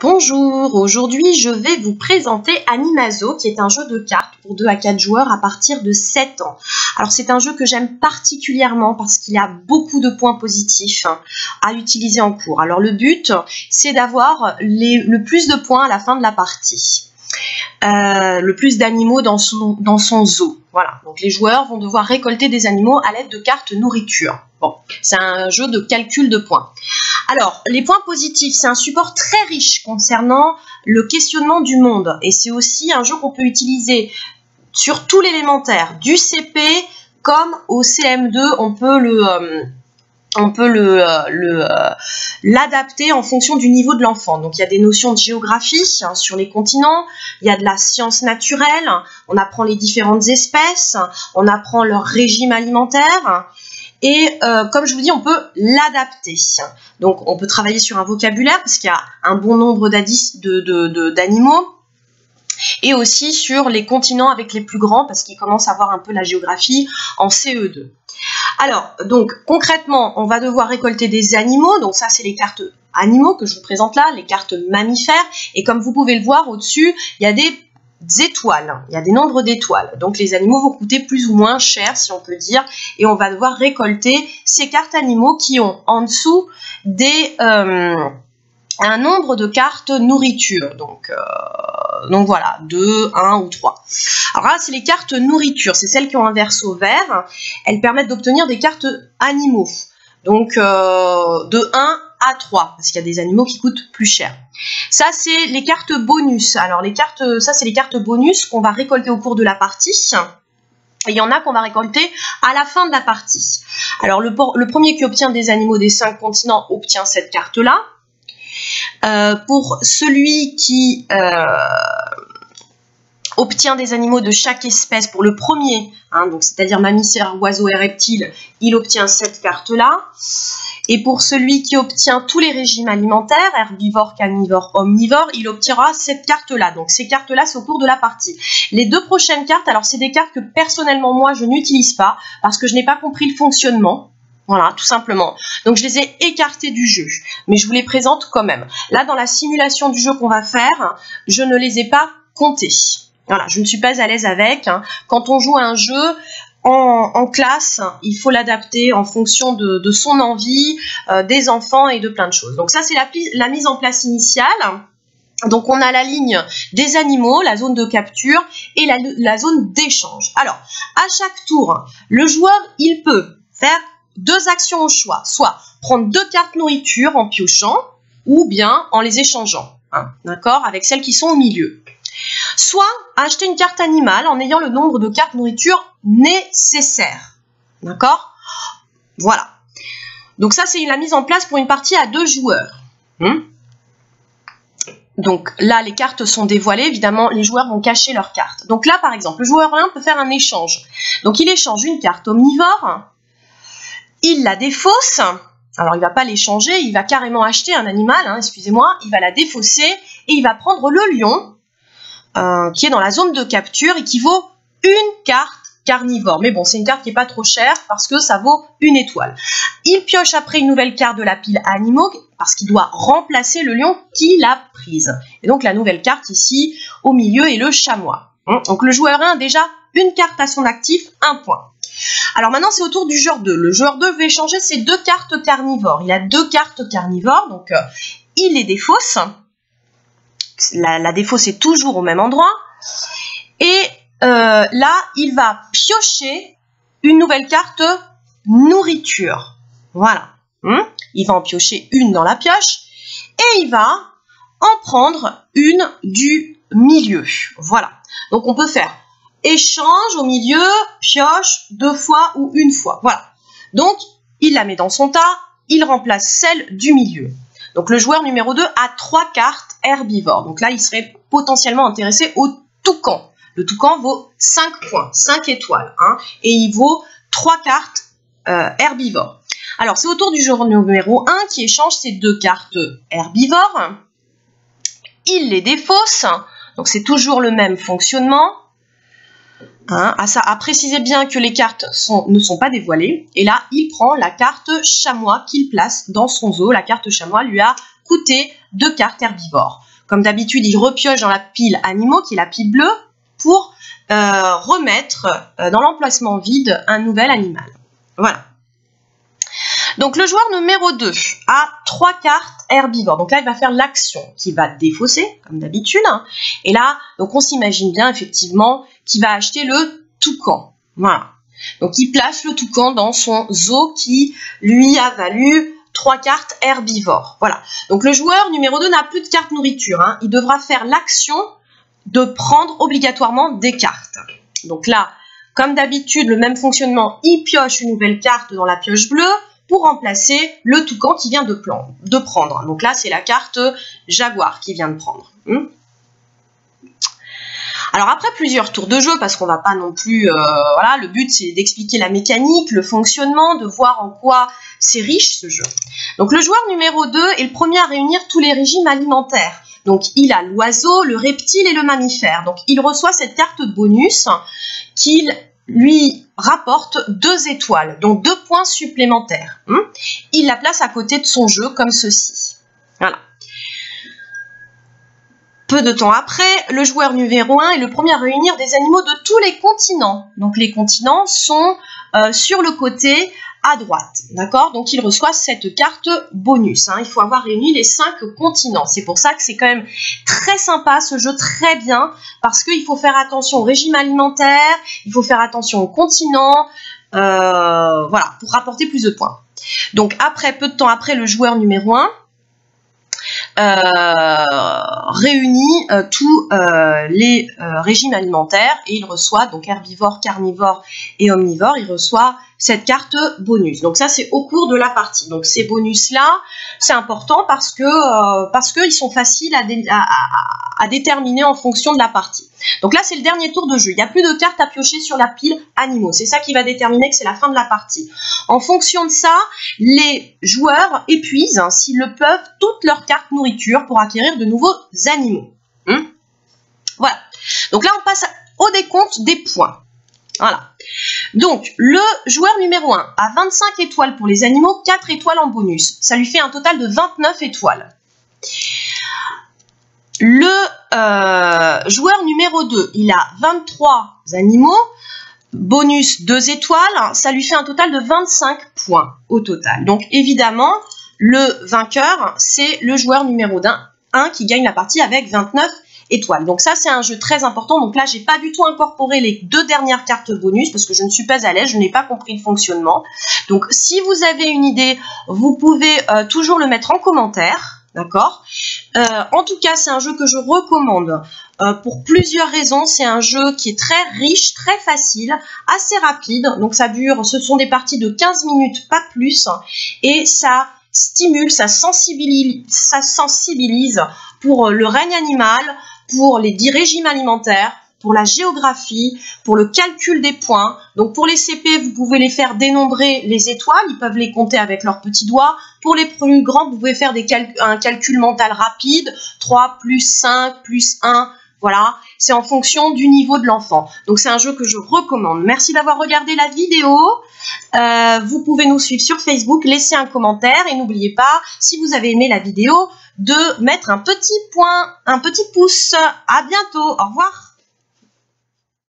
Bonjour, aujourd'hui je vais vous présenter Animazo qui est un jeu de cartes pour 2 à 4 joueurs à partir de 7 ans. Alors c'est un jeu que j'aime particulièrement parce qu'il a beaucoup de points positifs à utiliser en cours. Alors le but c'est d'avoir le plus de points à la fin de la partie. Le plus d'animaux dans son zoo. Voilà, donc les joueurs vont devoir récolter des animaux à l'aide de cartes nourriture. Bon, c'est un jeu de calcul de points. Alors, les points positifs, c'est un support très riche concernant le questionnement du monde. Et c'est aussi un jeu qu'on peut utiliser sur tout l'élémentaire, du CP comme au CM2, on peut l'adapter en fonction du niveau de l'enfant. Donc il y a des notions de géographie sur les continents, il y a de la science naturelle, on apprend les différentes espèces, on apprend leur régime alimentaire. Et comme je vous dis, on peut l'adapter. Donc on peut travailler sur un vocabulaire parce qu'il y a un bon nombre d'animaux. Et aussi sur les continents avec les plus grands parce qu'ils commencent à voir un peu la géographie en CE2. Alors, donc concrètement, on va devoir récolter des animaux. Donc ça, c'est les cartes animaux que je vous présente là, les cartes mammifères. Et comme vous pouvez le voir au-dessus, il y a des étoiles, il y a des nombres d'étoiles. Donc les animaux vont coûter plus ou moins cher, si on peut dire. Et on va devoir récolter ces cartes animaux qui ont en dessous un nombre de cartes nourriture. Donc voilà, 2, 1 ou 3. Alors là, c'est les cartes nourriture. C'est celles qui ont un verso vert. Elles permettent d'obtenir des cartes animaux. Donc de 1 à 3, parce qu'il y a des animaux qui coûtent plus cher. Ça, c'est les cartes bonus. Alors ça, c'est les cartes bonus qu'on va récolter au cours de la partie. Et il y en a qu'on va récolter à la fin de la partie. Alors le premier qui obtient des animaux des 5 continents obtient cette carte-là. Pour celui qui obtient des animaux de chaque espèce, pour le premier, donc c'est-à-dire mammifères, oiseaux et reptiles, il obtient cette carte-là. Et pour celui qui obtient tous les régimes alimentaires, herbivore, carnivore, omnivore, il obtiendra cette carte-là. Donc ces cartes-là, c'est au cours de la partie. Les 2 prochaines cartes, alors c'est des cartes que personnellement, moi, je n'utilise pas parce que je n'ai pas compris le fonctionnement. Voilà, tout simplement. Donc, je les ai écartées du jeu, mais je vous les présente quand même. Là, dans la simulation du jeu qu'on va faire, je ne les ai pas comptées. Voilà, je ne suis pas à l'aise avec. Quand on joue à un jeu en classe, il faut l'adapter en fonction de son envie, des enfants et de plein de choses. Donc, ça, c'est la mise en place initiale. Donc, on a la ligne des animaux, la zone de capture et la zone d'échange. Alors, à chaque tour, le joueur, il peut faire 2 actions au choix, soit prendre 2 cartes nourriture en piochant ou bien en les échangeant, d'accord, avec celles qui sont au milieu. Soit acheter une carte animale en ayant le nombre de cartes nourriture nécessaires, d'accord. Voilà. Donc ça, c'est la mise en place pour une partie à 2 joueurs. Donc là, les cartes sont dévoilées. Évidemment, les joueurs vont cacher leurs cartes. Donc là, par exemple, le joueur 1 peut faire un échange. Donc il échange une carte omnivore. Il la défausse, alors il ne va pas l'échanger, il va carrément acheter un animal, excusez-moi, il va la défausser et il va prendre le lion qui est dans la zone de capture et qui vaut une carte carnivore. Mais bon, c'est une carte qui n'est pas trop chère parce que ça vaut 1 étoile. Il pioche après une nouvelle carte de la pile animaux parce qu'il doit remplacer le lion qu'il a prise. Et donc la nouvelle carte ici au milieu est le chamois. Donc le joueur 1 a déjà une carte à son actif, 1 point. Alors maintenant, c'est au tour du joueur 2. Le joueur 2 veut échanger ses 2 cartes carnivores. Il a 2 cartes carnivores, donc il les défausse. La défausse est toujours au même endroit. Et là, il va piocher une nouvelle carte nourriture. Voilà. Il va en piocher une dans la pioche. Et il va en prendre une du milieu. Voilà. Donc on peut faire échange au milieu, pioche 2 fois ou 1 fois. Voilà. Donc, il la met dans son tas, il remplace celle du milieu. Donc, le joueur numéro 2 a 3 cartes herbivores. Donc là, il serait potentiellement intéressé au toucan. Le toucan vaut 5 points, 5 étoiles. Et il vaut 3 cartes herbivores. Alors, c'est au tour du joueur numéro 1 qui échange ces 2 cartes herbivores. Il les défausse. Donc, c'est toujours le même fonctionnement. À préciser bien que les cartes ne sont pas dévoilées. Et là, il prend la carte chamois qu'il place dans son zoo. La carte chamois lui a coûter 2 cartes herbivores. Comme d'habitude, il repioche dans la pile animaux, qui est la pile bleue, pour remettre dans l'emplacement vide un nouvel animal. Voilà. Donc le joueur numéro 2 a 3 cartes herbivores. Donc là, il va faire l'action qui va défausser, comme d'habitude. Et là, donc on s'imagine bien effectivement qu'il va acheter le toucan. Voilà. Donc il place le toucan dans son zoo qui lui a valu 3 cartes herbivores. Voilà. Donc le joueur numéro 2 n'a plus de carte nourriture. Hein. Il devra faire l'action de prendre obligatoirement des cartes. Donc là, comme d'habitude, le même fonctionnement, il pioche une nouvelle carte dans la pioche bleue pour remplacer le toucan qui vient de prendre. Donc là, c'est la carte jaguar qui vient de prendre. Alors après plusieurs tours de jeu, parce qu'on va pas non plus... voilà, le but c'est d'expliquer la mécanique, le fonctionnement, de voir en quoi c'est riche ce jeu. Donc le joueur numéro 2 est le premier à réunir tous les régimes alimentaires. Donc il a l'oiseau, le reptile et le mammifère. Donc il reçoit cette carte bonus qu'il lui rapporte 2 étoiles, donc 2 points supplémentaires. Il la place à côté de son jeu comme ceci. Voilà. Peu de temps après, le joueur numéro 1 est le premier à réunir des animaux de tous les continents. Donc les continents sont sur le côté à droite, d'accord? Donc il reçoit cette carte bonus. Il faut avoir réuni les 5 continents. C'est pour ça que c'est quand même très sympa ce jeu, très bien, parce qu'il faut faire attention au régime alimentaire, il faut faire attention aux continents, voilà, pour rapporter plus de points. Donc après, peu de temps après, le joueur numéro 1 réunit tous les régimes alimentaires et il reçoit donc herbivore, carnivore et omnivore. Il reçoit cette carte bonus. Donc ça c'est au cours de la partie. Donc ces bonus là c'est important parce que ils sont faciles à déterminer en fonction de la partie. Donc là c'est le dernier tour de jeu. Il n'y a plus de cartes à piocher sur la pile animaux. C'est ça qui va déterminer que c'est la fin de la partie. En fonction de ça, les joueurs épuisent, s'ils le peuvent, toutes leurs cartes nourriture pour acquérir de nouveaux animaux. Voilà. Donc là on passe au décompte des points. Voilà. Donc, le joueur numéro 1 a 25 étoiles pour les animaux, 4 étoiles en bonus. Ça lui fait un total de 29 étoiles. Le joueur numéro 2, il a 23 animaux, bonus 2 étoiles. Ça lui fait un total de 25 points au total. Donc, évidemment, le vainqueur, c'est le joueur numéro 1 qui gagne la partie avec 29 étoiles. Donc ça, c'est un jeu très important. Donc là, j'ai pas du tout incorporé les 2 dernières cartes bonus parce que je ne suis pas à l'aise, je n'ai pas compris le fonctionnement. Donc si vous avez une idée, vous pouvez toujours le mettre en commentaire, d'accord? En tout cas, c'est un jeu que je recommande pour plusieurs raisons. C'est un jeu qui est très riche, très facile, assez rapide. Donc ça dure, ce sont des parties de 15 minutes, pas plus. Et ça stimule, ça sensibilise pour le règne animal, pour les 10 régimes alimentaires, pour la géographie, pour le calcul des points. Donc pour les CP, vous pouvez les faire dénombrer les étoiles, ils peuvent les compter avec leurs petits doigts. Pour les plus grands, vous pouvez faire un calcul mental rapide, 3 plus 5 plus 1, voilà, c'est en fonction du niveau de l'enfant. Donc c'est un jeu que je recommande. Merci d'avoir regardé la vidéo. Vous pouvez nous suivre sur Facebook, laisser un commentaire et n'oubliez pas, si vous avez aimé la vidéo, de mettre un petit point, un petit pouce. À bientôt, au revoir.